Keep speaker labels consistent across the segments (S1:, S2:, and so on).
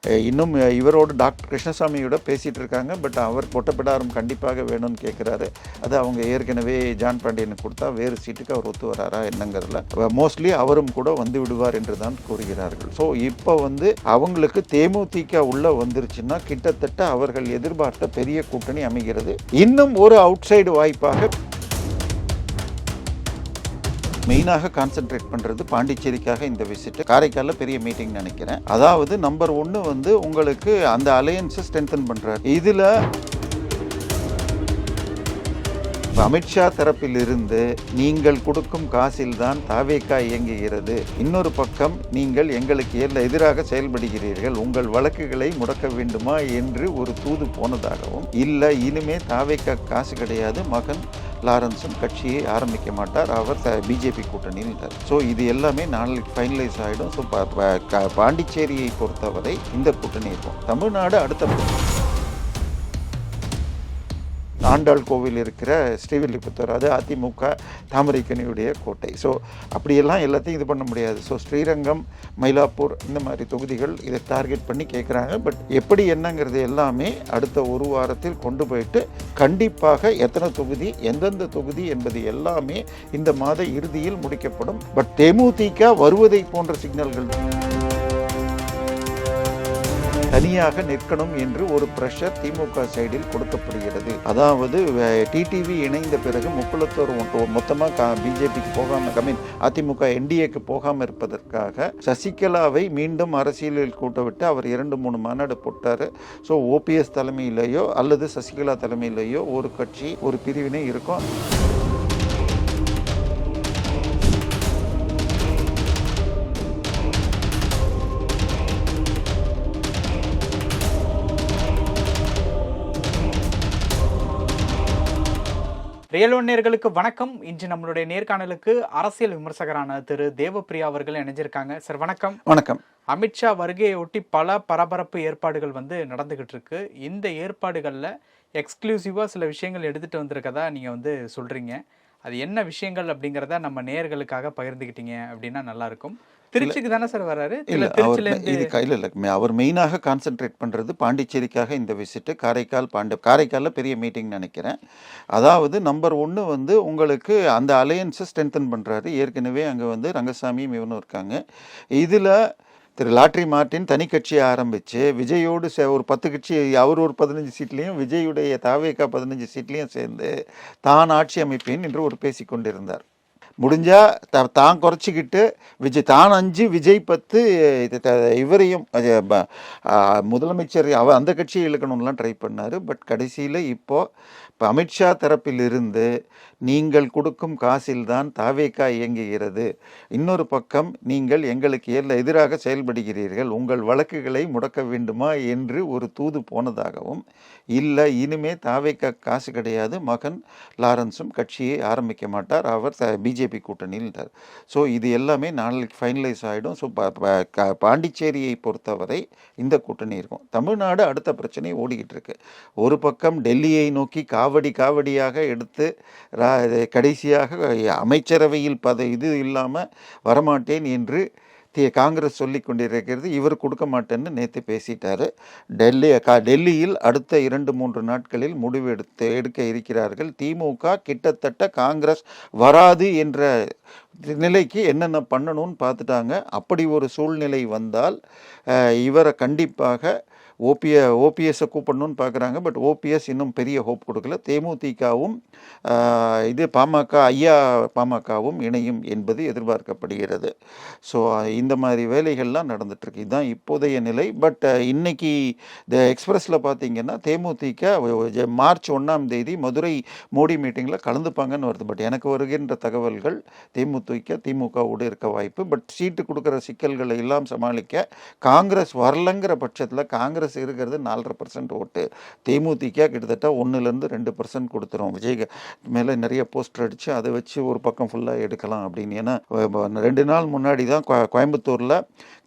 S1: இன்னும் இவரோடு டாக்டர் கிருஷ்ணசாமியோட பேசிகிட்டு இருக்காங்க. பட் அவர் பொட்டப்பிடாரம் கண்டிப்பாக வேணும்னு கேட்குறாரு. அது அவங்க ஏற்கனவே ஜான் பாண்டியனுக்கு கொடுத்தா வேறு சீட்டுக்கு அவர் ஒத்து வராரா என்னங்கிறதுல மோஸ்ட்லி அவரும் கூட வந்து விடுவார் என்று தான் கூறுகிறார்கள். ஸோ இப்போ அவங்களுக்கு தேமுதிக உள்ள வந்துருச்சுன்னா கிட்டத்தட்ட அவர்கள் எதிர்பார்த்த பெரிய கூட்டணி அமைகிறது. இன்னும் ஒரு அவுட் சைடு வாய்ப்பாக மெயினாக கான்சென்ட்ரேட் பண்ணுறது பாண்டிச்சேரிக்காக இந்த விசிட். காரைக்காலில் பெரிய மீட்டிங் நினைக்கிறேன். அதாவது நம்பர் 1 உங்களுக்கு அந்த அலையன்ஸை ஸ்ட்ரென்தன் பண்ணுறாரு. இதில் அமித்ஷா தரப்பில் இருந்து நீங்கள் கொடுக்கும் காசில் தான் தாவேகா இயங்குகிறது, இன்னொரு பக்கம் நீங்கள் எங்களுக்கு எதிராக செயல்படுகிறீர்கள், உங்கள் வழக்குகளை முடக்க வேண்டுமா என்று ஒரு தூது போனதாகவும், இல்லை இனிமே தாவேகா காசு கிடையாது, மகன் லாரன்ஸும் கட்சியை ஆரம்பிக்க மாட்டார், அவர் பிஜேபி கூட்டணியில். ஸோ இது எல்லாமே நாளைக்கு ஃபைனலைஸ் ஆகிடும். ஸோ பாண்டிச்சேரியை பொறுத்தவரை இந்த கூட்டணி இருக்கும். தமிழ்நாடு அடுத்த ஆண்டாள் கோவில் இருக்கிற ஸ்ரீவில்லிபுத்தூர், அது அதிமுக தாமரைக்கனியுடைய கோட்டை. ஸோ அப்படியெல்லாம் எல்லாத்தையும் இது பண்ண முடியாது. ஸோ ஸ்ரீரங்கம், மயிலாப்பூர் இந்த மாதிரி தொகுதிகள் இதை டார்கெட் பண்ணி கேட்குறாங்க. பட் எப்படி என்னங்கிறது எல்லாமே அடுத்த ஒரு வாரத்தில் கொண்டு போயிட்டு கண்டிப்பாக எத்தனை தொகுதி, எந்தெந்த தொகுதி என்பது எல்லாமே இந்த மாத இறுதியில் முடிக்கப்படும். பட் தேமுதிக வருவதை போன்ற சிக்னல்கள் தனியாக நிற்கணும் என்று ஒரு பிரஷர் திமுக சைடில் கொடுக்கப்படுகிறது. அதாவது டிடிவி இணைந்த பிறகு முக்குளத்தோர் மொத்தமாக பிஜேபிக்கு போகாமல், அதிமுக என்டிஏக்கு போகாமல் இருப்பதற்காக சசிகலாவை மீண்டும் அரசியலில் கூட்டவிட்டு அவர் 2-3 மாநாடு போட்டார். ஸோ ஓபிஎஸ் தலைமையிலேயோ அல்லது சசிகலா தலைமையிலேயோ ஒரு கட்சி, ஒரு பிரிவினை இருக்கும்.
S2: ரியல் ஒன் நேயர்களுக்கு வணக்கம். இன்று நம்மளுடைய நேர்காணலுக்கு அரசியல் விமர்சகரான திரு தேவப்பிரியா இணைஞ்சிருக்காங்க. சார் வணக்கம்.
S1: வணக்கம்.
S2: அமித்ஷா வருகையை ஒட்டி பல பரபரப்பு ஏற்பாடுகள் நடந்துகிட்டு இருக்கு. இந்த ஏற்பாடுகளில் எக்ஸ்க்ளூசிவாக சில விஷயங்கள் எடுத்துகிட்டு வந்திருக்கதா நீங்கள் சொல்கிறீங்க. அது என்ன விஷயங்கள் அப்படிங்கிறத நம்ம நேயர்களுக்காக பகிர்ந்துக்கிட்டீங்க அப்படின்னா நல்லாயிருக்கும். திருச்சிக்கு தானே சார் வராரு?
S1: இல்லை அவர் மெயினாக கான்சென்ட்ரேட் பண்ணுறது பாண்டிச்சேரிக்காக இந்த விசிட்டு. காரைக்காலில் பெரிய மீட்டிங் நினைக்கிறேன். அதாவது நம்பர் 1 உங்களுக்கு அந்த அலையன்ஸை ஸ்ட்ரென்தன் பண்ணுறாரு. ஏற்கனவே அங்கே ரங்கசாமியும் இவனும் இருக்காங்க. இதில் திரு லாட்ரி மார்ட்டின் தனி கட்சியை ஆரம்பித்து விஜயோடு ஒரு 10 கட்சி, அவர் ஒரு 15 சீட்லேயும் விஜயுடைய தாவேகா 15 சீட்லேயும் சேர்ந்து தான் ஆட்சி அமைப்பேன் என்று ஒரு பேசி கொண்டிருந்தார். முடிஞ்சால் தான் குறைச்சிக்கிட்டு தான் 5 விஜய் 10 இவரையும் முதலமைச்சர் அந்த கட்சியை இழுக்கணும்லாம் ட்ரை பண்ணார். பட் கடைசியில் இப்போ அமித்ஷா தரப்பில் இருந்து நீங்கள் கொடுக்கும் காசில் தான் தாவேகா இயங்குகிறது, இன்னொரு பக்கம் நீங்கள் எங்களுக்கு எதிராக செயல்படுகிறீர்கள், உங்கள் வழக்குகளை முடக்க வேண்டுமா என்று ஒரு தூது போனதாகவும், இல்லை இனிமே தாவேகா காசு கிடையாது, மகன் லாரன்ஸும் கட்சியை ஆரம்பிக்க மாட்டார், அவர் பிஜேபி கூட்டணியில். ஸோ இது எல்லாமே நாளைக்கு ஃபைனலைஸ் ஆகிடும். ஸோ பாண்டிச்சேரியை பொறுத்தவரை இந்த கூட்டணி இருக்கும். தமிழ்நாடு அடுத்த பிரச்சனை ஓடிக்கிட்டு இருக்கு. ஒரு பக்கம் டெல்லியை நோக்கி காவடியாக எடுத்து கடைசியாக அமைச்சரவையில் இது இல்லாமல் வரமாட்டேன் என்று காங்கிரஸ் சொல்லி கொண்டிருக்கிறது. இவர் கொடுக்க மாட்டேன்னு நேற்று பேசிட்டார். டெல்லியில் அடுத்த 2-3 நாட்களில் முடிவு எடுக்க இருக்கிறார்கள். திமுக கிட்டத்தட்ட காங்கிரஸ் வராது என்ற நிலைக்கு என்னென்ன பண்ணணும்னு பார்த்துட்டாங்க. அப்படி ஒரு சூழ்நிலை வந்தால் இவரை கண்டிப்பாக ஓபிஎஸ்ஸை கூப்பிடணும்னு பார்க்குறாங்க. பட் ஓபிஎஸ் இன்னும் பெரிய ஹோப் கொடுக்கல. தேமுதிகவும் பாமகவும் இணையும் என்பது எதிர்பார்க்கப்படுகிறது. ஸோ இந்த மாதிரி வேலைகள்லாம் நடந்துட்டுருக்கு. இதுதான் இப்போதைய நிலை. பட் இன்னைக்கு இந்த எக்ஸ்பிரஸில் பார்த்தீங்கன்னா தேமுதிக மார்ச் 1ஆம் தேதி மதுரை மோடி மீட்டிங்கில் கலந்துப்பாங்கன்னு வருது. பட் எனக்கு வருகின்ற தகவல்கள் திமுகவோடு இருக்க வாய்ப்பு. பட் சீட்டு கொடுக்குற சிக்கல்களை எல்லாம் சமாளிக்க காங்கிரஸ் வரலங்கிற பட்சத்தில் காங்கிரஸ் இருக்கிறது 4.5% ஓட்டு. தேமுதிக கிட்டத்தட்ட 1-2% கொடுத்துரும். விஜய் மேலே நிறைய போஸ்டர் அடித்து அதை வச்சு ஒரு பக்கம் ஃபுல்லாக எடுக்கலாம் அப்படின்னு. ஏன்னா 2 நாள் முன்னாடி தான் கோயம்புத்தூரில்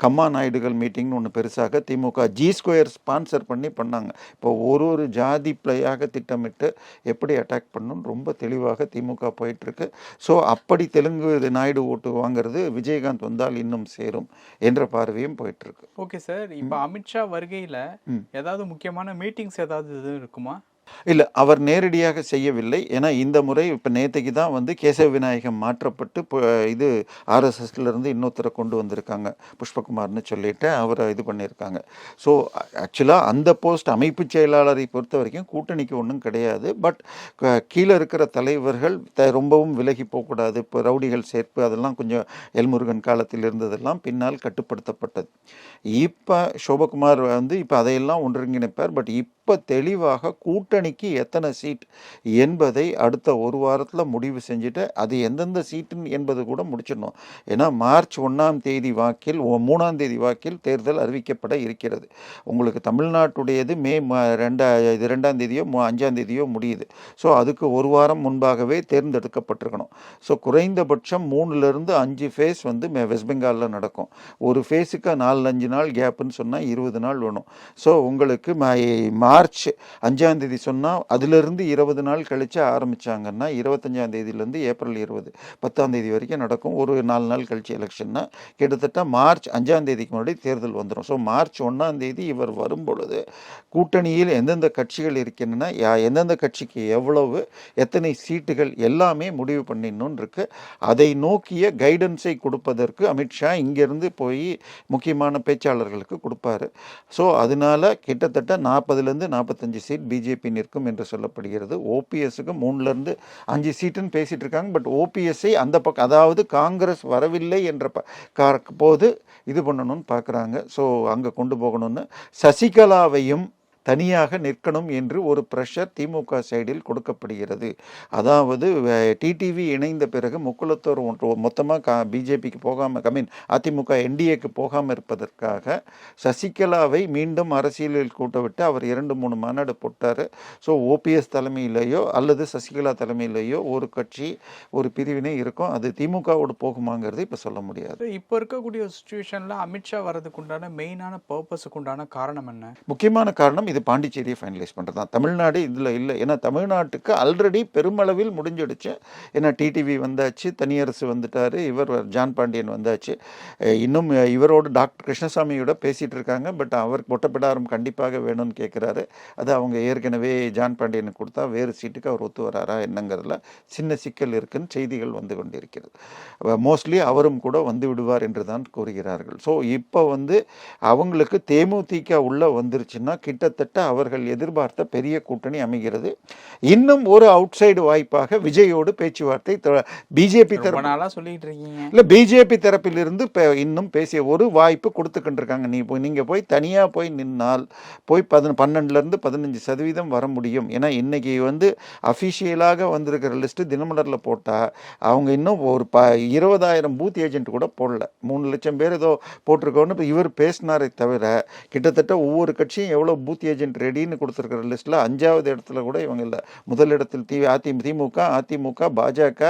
S1: கம்மா நாயுடுகள் மீட்டிங்னு ஒன்று பெருசாக திமுக G2 ஸ்பான்சர் பண்ணாங்க. இப்போ ஒரு ஜாதி பிள்ளையாக திட்டமிட்டு எப்படி அட்டாக் பண்ணணும்னு ரொம்ப தெளிவாக திமுக போயிட்டுருக்கு. ஸோ அப்படி தெலுங்கு நாயுடு ஓட்டு வாங்குறது விஜயகாந்த் வந்தால் இன்னும் சேரும் என்ற பார்வையும் போயிட்டு இருக்கு.
S2: ஓகே சார், இப்போ அமித்ஷா வருகையில்
S1: ம்.
S2: ஏதாவது முக்கியமான மீட்டிங்ஸ் ஏதாவது இது இருக்குமா?
S1: இல்ல. அவர் நேரடியாக செய்யவில்லை. ஏன்னா இந்த முறை இப்ப நேத்தைக்கு தான் வந்து கேசவ விநாயகம் மாற்றப்பட்டு இது ஆர்எஸ்எஸ்லேருந்து இன்னொருத்தரை கொண்டு வந்திருக்காங்க. புஷ்பகுமார்னு சொல்லிட்டு அவரை இது பண்ணியிருக்காங்க. ஸோ ஆக்சுவலா அந்த போஸ்ட் அமைப்பு செயலாளரை பொறுத்த வரைக்கும் கூட்டணிக்கு ஒன்றும் கிடையாது. பட் கீழே இருக்கிற தலைவர்கள் ரொம்பவும் விலகி போகக்கூடாது. இப்போ ரவுடிகள் சேர்ப்பு அதெல்லாம் கொஞ்சம் எல்முருகன் காலத்தில் இருந்ததெல்லாம் பின்னால் கட்டுப்படுத்தப்பட்டது. இப்போ சோபகுமார் வந்து இப்போ அதையெல்லாம் ஒன்றிணைப்பார். பட் இப்போ தெளிவாக கூட்டணிக்கு எத்தனை சீட் என்பதை அடுத்த ஒரு வாரத்தில் முடிவு செஞ்சுட்டு அது எந்தெந்த சீட்டு என்பது கூட முடிச்சிடணும். ஏன்னா மார்ச் 1ஆம் தேதி வாக்கில் 3ஆம் தேதி வாக்கில் தேர்தல் அறிவிக்கப்பட இருக்கிறது. உங்களுக்கு தமிழ்நாட்டுடையது மே 2ஆம் தேதியோ 5ஆம் தேதியோ முடியுது. ஸோ அதுக்கு ஒரு வாரம் முன்பாகவே தேர்ந்தெடுக்கப்பட்டிருக்கணும். ஸோ குறைந்தபட்சம் 3லிருந்து 5 ஃபேஸ் வந்து வெஸ்ட் பெங்காலில் நடக்கும். ஒரு ஃபேஸுக்கு 4-5 நாள் கேப்புன்னு சொன்னால் 20 நாள் வேணும். ஸோ உங்களுக்கு மார்ச் 5ஆம் தேதி சொன்னால் அதிலிருந்து 20 நாள் கழித்து ஆரம்பித்தாங்கன்னா 25ஆம் தேதியிலேருந்து ஏப்ரல் 20 10ஆம் தேதி வரைக்கும் நடக்கும். ஒரு 4 நாள் கழிச்சு எலெக்ஷன்னா கிட்டத்தட்ட மார்ச் 5ஆம் தேதிக்கு முன்னாடி தேர்தல் வந்துடும். ஸோ மார்ச் 1ஆம் தேதி இவர் வரும்பொழுது கூட்டணியில் எந்தெந்த கட்சிகள் இருக்கின்றன, எந்தெந்த கட்சிக்கு எவ்வளவு எத்தனை சீட்டுகள் எல்லாமே முடிவு பண்ணிடணும்னு இருக்கு. அதை நோக்கிய கைடன்ஸை கொடுப்பதற்கு அமித்ஷா இங்கேருந்து போய் முக்கியமான பேச்சாளர்களுக்கு கொடுப்பாரு. ஸோ அதனால கிட்டத்தட்ட 40லேருந்து 45 சீட் பிஜேபி நிற்கும் என்று சொல்லப்படுகிறது. ஓபிஎஸ்க்கு 3லேருந்து 5 சீட்டுன்னு பேசிட்டு இருக்காங்க. பட் ஓபிஎஸ்ஐ அந்த பக்கம், அதாவது காங்கிரஸ் வரவில்லை என்ற போது இது பண்ணணும்னு பார்க்குறாங்க. ஸோ அங்கே கொண்டு போகணும்னு சசிகலாவையும் தனியாக நிற்கணும் என்று ஒரு ப்ரெஷர் திமுக சைடில் கொடுக்கப்படுகிறது. அதாவது டிடிவி இணைந்த பிறகு முக்குளத்தோர் மொத்தமாக பிஜேபிக்கு போகாமல் அதிமுக என்டிஏக்கு போகாமல் இருப்பதற்காக சசிகலாவை மீண்டும் அரசியலில் கூட்டவிட்டு அவர் 2-3 மாநாடு போட்டார். ஸோ ஓபிஎஸ் தலைமையிலேயோ அல்லது சசிகலா தலைமையிலேயோ ஒரு கட்சி ஒரு பிரிவினை இருக்கும். அது திமுகவோடு போகுமாங்கிறது இப்போ சொல்ல முடியாது.
S2: இப்போ இருக்கக்கூடிய சுச்சுவேஷனில் அமித்ஷா வர்றதுக்கு உண்டான மெயினான பர்பஸுக்கு உண்டான காரணம் என்ன?
S1: முக்கியமான காரணம் இது பாண்டிச்சேரியை ஃபைனலைஸ் பண்ணுறது தான். தமிழ்நாடு இதில் இல்லை. ஏன்னா தமிழ்நாட்டுக்கு ஆல்ரெடி பெருமளவில் முடிஞ்சிடுச்சு. ஏன்னா டிடிவி வந்தாச்சு, தனியரசு வந்துட்டார், இவர் ஜான் பாண்டியன் வந்தாச்சு. இன்னும் இவரோடு டாக்டர் கிருஷ்ணசாமியோட பேசிகிட்டு இருக்காங்க. பட் அவருக்கு ஒட்டப்பிடாரம் கண்டிப்பாக வேணும்னு கேட்குறாரு. அது அவங்க ஏற்கனவே ஜான் பாண்டியனுக்கு கொடுத்தா வேறு சீட்டுக்கு அவர் ஒத்து வராரா என்னங்கிறதுல சின்ன சிக்கல் இருக்குன்னு செய்திகள் வந்து கொண்டிருக்கிறது. மோஸ்ட்லி அவரும் கூட வந்து விடுவார் என்று தான் கூறுகிறார்கள். ஸோ இப்போ வந்து அவங்களுக்கு தேமுதிக உள்ளே வந்துருச்சுன்னா கிட்டத்தட்ட அவர்கள் எதிர்பார்த்த பெரிய கூட்டணி அமைகிறது. இன்னும் ஒரு அவுட் சைடு வாய்ப்பாக விஜயோடு பேச்சுவார்த்தை பிஜேபி தரப்பிலிருந்து இன்னும் பேசிய ஒரு வாய்ப்பு கொடுத்துக்கிட்டு இருக்காங்க. நீங்க போய் தனியா போய் நின்னால் போய் 12லேருந்து 15% வர முடியும். ஏன்னா இன்னைக்கு வந்து அஃபிஷியலாக வந்திருக்கிற லிஸ்ட் தினமலரில் போட்டால் அவங்க இன்னும் ஒரு 20,000 பூத் ஏஜென்ட் கூட போடல. 3 லட்சம் பேர் ஏதோ போட்டிருக்கோன்னு இவர் பேசினாரே தவிர கிட்டத்தட்ட ஒவ்வொரு கட்சியும் எவ்வளோ பூத் ஏஜென்ட் ரெடின்னு கொடுத்துருக்கிற லிஸ்ட்டில் 5வது இடத்துல கூட இவங்க இல்லை. முதலிடத்தில் அதிமுக, பாஜக,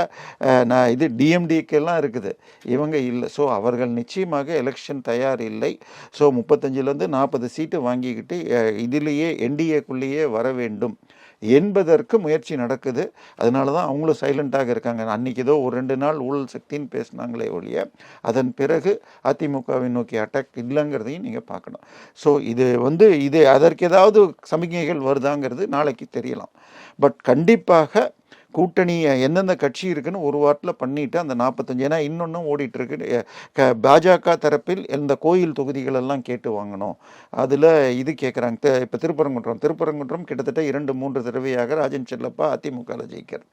S1: இது டிஎம்டிக்கெல்லாம் இருக்குது, இவங்க இல்லை. ஸோ அவர்கள் நிச்சயமாக எலெக்ஷன் தயார் இல்லை. ஸோ 35லேருந்து 40 சீட்டு வாங்கிக்கிட்டு இதிலேயே என்டிஏக்குள்ளேயே வர வேண்டும் என்பதற்கு முயற்சி நடக்குது. அதனால தான் அவங்களும் சைலண்ட்டாக இருக்காங்க. அன்றைக்கி ஏதோ ஒரு 2 நாள் ஊழல் சக்தின்னு பேசினாங்களே ஒழிய அதன் பிறகு அதிமுகவை நோக்கி அட்டாக் இல்லைங்கிறதையும் நீங்கள் பார்க்கணும். ஸோ இது அதற்கு ஏதாவது சமிக்ஞைகள் வருதாங்கிறது நாளைக்கு தெரியலாம். பட் கண்டிப்பாக கூட்டணி எந்தெந்த கட்சி இருக்குன்னு ஒரு வாரத்தில் பண்ணிவிட்டு அந்த 45, ஏன்னா இன்னொன்றும் ஓடிட்டுருக்கு. பாஜக தரப்பில் இந்த கோயில் தொகுதிகளெல்லாம் கேட்டு வாங்கணும். அதில் இது கேட்குறாங்க. இப்போ திருப்பரங்குன்றம் கிட்டத்தட்ட 2-3 தடவையாக ராஜன் செல்லப்பா அதிமுகவில் ஜெயிக்கிறார்.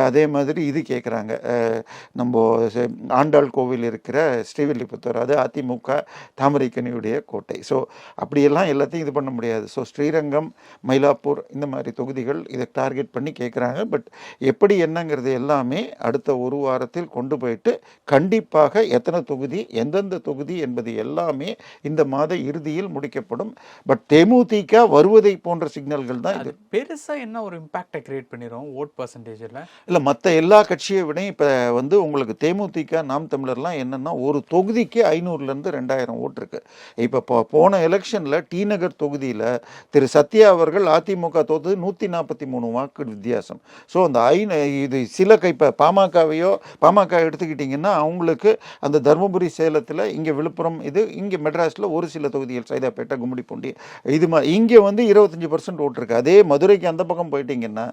S1: அதே மாதிரி இது கேட்குறாங்க. நம்ம ஆண்டாள் கோவில் இருக்கிற ஸ்ரீவில்லிபுத்தூர், அது அதிமுக தாமரைக்கனியுடைய கோட்டை. ஸோ அப்படியெல்லாம் எல்லாத்தையும் இது பண்ண முடியாது. ஸோ ஸ்ரீரங்கம், மயிலாப்பூர் இந்த மாதிரி தொகுதிகள் இதை டார்கெட் பண்ணி கேட்குறாங்க. பட் எப்படி என்னங்கிறது எல்லாமே அடுத்த ஒரு வாரத்தில் கொண்டு போயிட்டு கண்டிப்பாக எத்தனை தொகுதி எந்தெந்த தொகுதி என்பது எல்லாமே இந்த மாத இறுதியில் முடிக்கப்படும். பட் தேமுதிக வருவதை போன்ற சிக்னல்கள் தான் இது.
S2: பெருசா என்ன ஒரு இம்பாக்டை கிரியேட் பண்ணிரும் ஓட் பர்சன்டேஜில்?
S1: இல்லை, மற்ற எல்லா கட்சியை விட இப்போ வந்து உங்களுக்கு தேமுதிக, நாம் தமிழர்லாம் என்னென்னா ஒரு தொகுதிக்கு 500லேருந்து 2000 ஓட்டு இருக்கு. இப்போ போன எலெக்ஷனில் டி நகர் தொகுதியில் திரு சத்யா அவர்கள் அதிமுக தோத்தது 143 வாக்கு வித்தியாசம். ஸோ அந்த இது சில இப்போ பாமக எடுத்துக்கிட்டிங்கன்னா அவங்களுக்கு அந்த தருமபுரி சேலத்தில் இங்கே விழுப்புரம் இங்கே மெட்ராஸில் ஒரு சில தொகுதிகள் சைதாப்பேட்டை கும்மிடிப்பூண்டி இங்கே வந்து 25% ஓட்டு இருக்குது. அதே மதுரைக்கு அந்த பக்கம் போயிட்டிங்கன்னா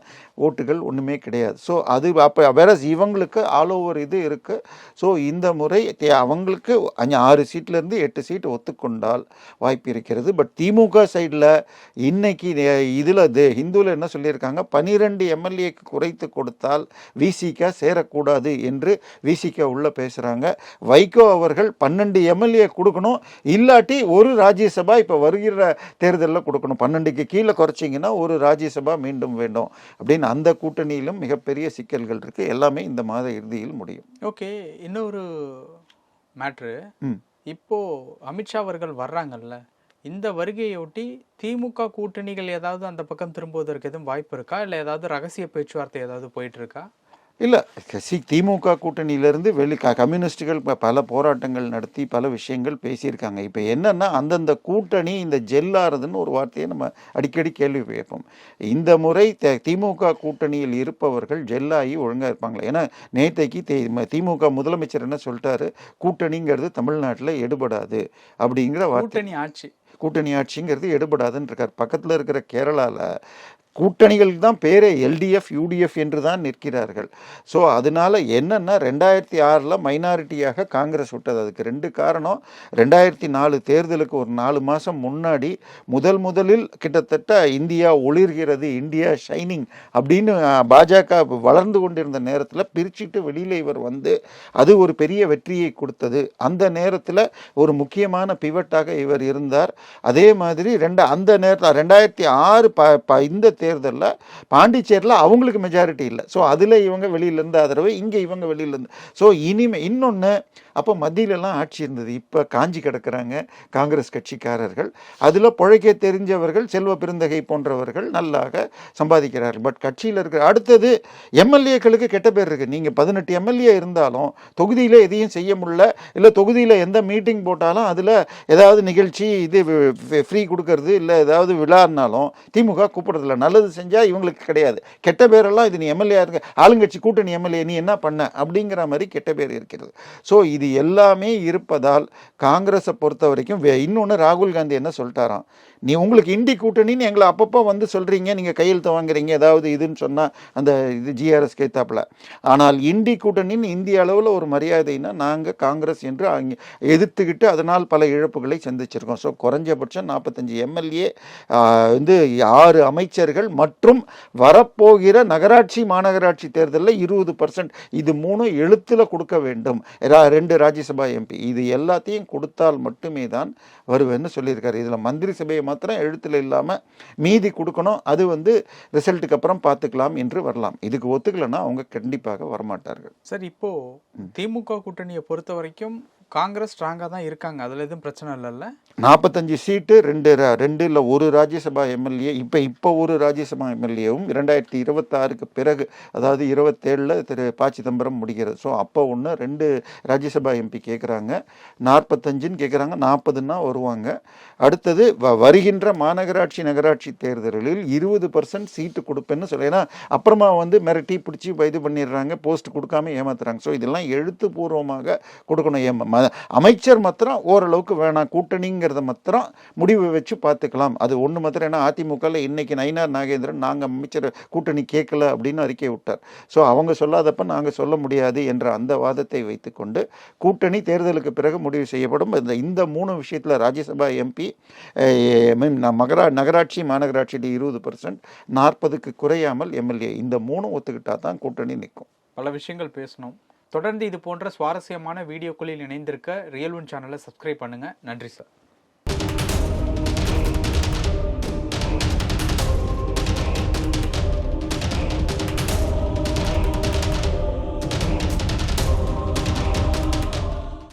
S1: ஓட்டுகள் ஒன்றுமே கிடையாது. ஸோ அது அப்போ வேற இவங்களுக்கு ஆல் ஓவர் இருக்குது. ஸோ இந்த முறை அவங்களுக்கு 6 சீட்லேருந்து 8 சீட் ஒத்துக்கொண்டால் வாய்ப்பு இருக்கிறது. பட் திமுக சைடில் இன்னைக்கு இதில் ஹிந்துவில் என்ன சொல்லியிருக்காங்க, 12 எம்எல்ஏக்கு குறைத்து கொடுத்தால் விசிக சேரக்கூடாது என்று விசிக உள்ள பேசுகிறாங்க. வைகோ அவர்கள் 12 எம்எல்ஏ கொடுக்கணும், இல்லாட்டி ஒரு ராஜ்யசபா இப்போ வருகிற தேர்தலில் கொடுக்கணும். 12க்கு கீழே குறைச்சிங்கன்னா ஒரு ராஜ்யசபா மீண்டும் வேண்டும் அப்படின்னு அந்த கூட்டணியிலும் மிகப்பெரிய சிக்கல்கள் இருக்குது. எல்லாமே இந்த மாத இறுதியில் முடியும்.
S2: ஓகே, இன்னொரு மேட்ரு, இப்போ அமித்ஷா அவர்கள் வர்றாங்கல்ல, இந்த வருகையொட்டி திமுக கூட்டணிகள் ஏதாவது அந்த பக்கம் திரும்புவதற்கு எதுவும் வாய்ப்பு இருக்கா, இல்லை ஏதாவது ரகசிய பேச்சுவார்த்தை ஏதாவது போயிட்டு இருக்கா?
S1: இல்லை, திமுக கூட்டணியிலேருந்து கம்யூனிஸ்டுகள் பல போராட்டங்கள் நடத்தி பல விஷயங்கள் பேசியிருக்காங்க. இப்போ என்னென்னா அந்தந்த கூட்டணி இந்த ஜெல்லாகிறதுன்னு ஒரு வார்த்தையை நம்ம அடிக்கடி கேள்வி கேட்போம். இந்த முறை திமுக கூட்டணியில் இருப்பவர்கள் ஜெல்லாகி ஒழுங்காக இருப்பாங்களா? ஏன்னா நேற்றைக்கு திமுக முதலமைச்சர் என்ன சொல்லிட்டாரு, கூட்டணிங்கிறது தமிழ்நாட்டில் எடுபடாது அப்படிங்கிற வார்த்தை. கூட்டணி ஆட்சிங்கிறது எடுபடாதுன்னு இருக்கார். பக்கத்தில் இருக்கிற கேரளாவில் கூட்டணிகளுக்கு தான் பேரே எல்டிஎஃப் யூடிஎஃப் என்று தான் நிற்கிறார்கள். ஸோ அதனால என்னென்னா 2006 மைனாரிட்டியாக காங்கிரஸ் விட்டது. அதுக்கு 2 காரணம். 2004 தேர்தலுக்கு ஒரு 4 மாதம் முன்னாடி முதலில் கிட்டத்தட்ட இந்தியா ஒளிர்கிறது, இந்தியா ஷைனிங் அப்படின்னு பாஜக வளர்ந்து கொண்டிருந்த நேரத்தில் பிரிச்சுட்டு வெளியில் இவர் வந்து அது ஒரு பெரிய வெற்றியை கொடுத்தது. அந்த நேரத்தில் ஒரு முக்கியமான பிவட்டாக இவர் இருந்தார். அதே மாதிரி அந்த நேரத்தில் 2006 இந்த தேர்தலில் பாண்டிச்சேரியில் அவங்களுக்கு மெஜாரிட்டி இல்லை. ஸோ அதில் இவங்க வெளியிலேருந்து ஆதரவு, இங்கே இவங்க வெளியிலேருந்து. ஸோ இன்னொன்று, அப்போ மத்தியிலலாம் ஆட்சி இருந்தது. இப்போ காஞ்சி கிடக்கிறாங்க காங்கிரஸ் கட்சிக்காரர்கள். அதில் பிழைக்க தெரிஞ்சவர்கள், செல்வ பெருந்தகை போன்றவர்கள் நல்லாக சம்பாதிக்கிறார்கள். பட் கட்சியில் இருக்கிற அடுத்தது எம்எல்ஏக்களுக்கு கெட்ட பேர் இருக்குது. நீங்கள் 18 எம்எல்ஏ இருந்தாலும் தொகுதியில் எதையும் செய்ய முடியல, இல்லை தொகுதியில் எந்த மீட்டிங் போட்டாலும் அதில் ஏதாவது நிகழ்ச்சி ஃப்ரீ கொடுக்கறது, இல்லை ஏதாவது விழான்னாலும் திமுக கூப்பிடுறதில்ல. நல்லது செஞ்சால் இவங்களுக்கு கிடையாது. கெட்ட பேரெல்லாம் இது நீ எம்எல்ஏ இருக்க, ஆளுங்கட்சி கூட்டணி எம்எல்ஏ நீ என்ன பண்ண அப்படிங்கிற மாதிரி கெட்ட பேர் இருக்கிறது. ஸோ இது எல்லாமே இருப்பதால் காங்கிரஸை பொறுத்த வரைக்கும் இன்னொன்று ராகுல் காந்தி என்ன சொல்லிட்டாராம், உங்களுக்கு இண்டி கூட்டணின்னு எங்களை அப்பப்போ வந்து சொல்கிறீங்க, நீங்கள் கையெழுத்து வாங்குறீங்க ஏதாவது இதுன்னு சொன்னால் அந்த ஜிஆர்எஸ் கேத்தாப்பில். ஆனால் இண்டி கூட்டணின்னு இந்திய அளவில் ஒரு மரியாதைன்னா நாங்கள் காங்கிரஸ் என்று அங்கே எதிர்த்துக்கிட்டு அதனால் பல இழப்புகளை சந்திச்சிருக்கோம். ஸோ குறைஞ்சபட்சம் 45 எம்எல்ஏ 6 அமைச்சர்கள் மற்றும் வரப்போகிற நகராட்சி மாநகராட்சி தேர்தலில் 20%, இது 3 எழுத்தில் கொடுக்க வேண்டும். 2 ராஜ்யசபா எம்பி, இது எல்லாத்தையும் கொடுத்தால் மட்டுமே தான் வருவேன்னு சொல்லியிருக்காரு. இதில் மந்திரி சபையை மாத்திரம் எழுத்தில் இல்லாமல் மீதி கொடுக்கணும். அது ரிசல்ட்டுக்கு அப்புறம் பார்த்துக்கலாம் என்று வரலாம். இதுக்கு ஒத்துக்கலைன்னா அவங்க கண்டிப்பாக வரமாட்டார்கள்.
S2: சார், இப்போ திமுக கூட்டணியை பொறுத்த வரைக்கும் காங்கிரஸ் ஸ்ட்ராங்காக தான் இருக்காங்க, அதில் எதுவும் பிரச்சனை இல்லைல்ல?
S1: 45 சீட்டு, 2 இல்லை 1 ராஜ்யசபா எம்எல்ஏ. இப்போ ஒரு ராஜ்யசபா எம்எல்ஏவும் 2026க்கு பிறகு, அதாவது 27 திரு ப. சிதம்பரம் முடிகிறது. ஸோ அப்போ 2 ராஜ்யசபா எம்பி கேட்குறாங்க, 45ன்னு கேட்குறாங்க, 40ன்னா வருவாங்க. அடுத்தது வருகின்ற மாநகராட்சி நகராட்சி தேர்தலில் 20% சீட்டு கொடுப்பேன்னு சொல்லி, ஏன்னா அப்புறமா மிரட்டி பிடிச்சி இது பண்ணிடுறாங்க, போஸ்ட் கொடுக்காம ஏமாத்துறாங்க. ஸோ இதெல்லாம் எழுத்துப்பூர்வமாக கொடுக்கணும். அமைச்சர் மாத்திரம் ஓரளவுக்கு வேணாம், கூட்டணிங்கிறத மாத்திரம் முடிவு வச்சு பார்த்துக்கலாம். அது ஒன்று மாத்திரம். ஏன்னா அதிமுகவில் இன்னைக்கு நயினார் நாகேந்திரன் நாங்கள் அமைச்சர் கூட்டணி கேட்கல அப்படின்னு அறிக்கை விட்டார். ஸோ அவங்க சொல்லாதப்ப நாங்கள் சொல்ல முடியாது என்ற அந்த வாதத்தை வைத்துக்கொண்டு கூட்டணி தேர்தலுக்கு பிறகு முடிவு செய்யப்படும். இந்த 3 விஷயத்தில் ராஜ்யசபா எம்பி, நகராட்சி மாநகராட்சியில் 20%, 40க்கு குறையாமல் எம்எல்ஏ, இந்த 3 ஒத்துக்கிட்டா தான் கூட்டணி நிற்கும்.
S2: பல விஷயங்கள் பேசணும். தொடர்ந்து இது போன்ற சுவாரஸ்யமான வீடியோக்களில் இணைந்திருக்க ரியல் ஒன் சேனலை சப்ஸ்கிரைப் பண்ணுங்கள். நன்றி சார்.